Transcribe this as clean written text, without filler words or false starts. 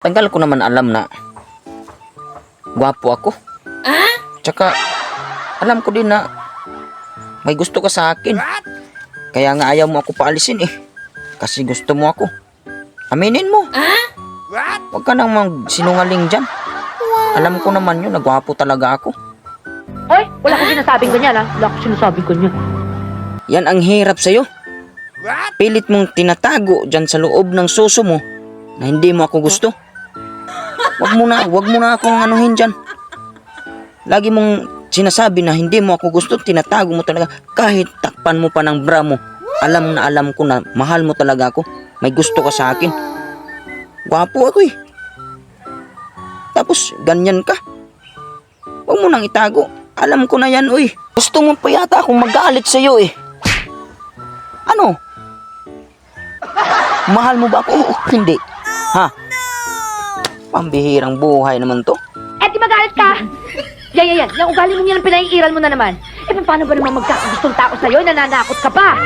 Tagal ko naman alam na gwapo ako. Tsaka alam ko din na may gusto ka sa akin. Kaya nga ayaw mo ako paalisin eh. Kasi gusto mo ako. Aminin mo. Huwag ka nang magsinungaling dyan. Alam ko naman yun, nagwapo talaga ako. Hoy, wala ko sinasabing ganyan ha. Wala ko sinasabing ganyan. Yan ang hirap sa'yo. Pilit mong tinatago dyan sa loob ng suso mo na hindi mo ako gusto. Wag mo na akong anuhin dyan. Lagi mong sinasabi na hindi mo ako gusto, tinatago mo talaga. Kahit takpan mo pa ng bra mo, alam na alam ko na mahal mo talaga ako. May gusto ka sa akin. Gwapo ako eh. Tapos ganyan ka. Huwag mo nang itago. Alam ko na yan, uy. Gusto mo pa yata akong magalit sa'yo eh. Ano? Mahal mo ba ako o hindi? Ha? Pambihirang buhay naman to. Eh, di magalit ka! Yan. Yung ugali mo yan, pinaiiral mo na naman. Eh, paano ba naman magkakagustong tao sa'yo? Nananakot ka pa!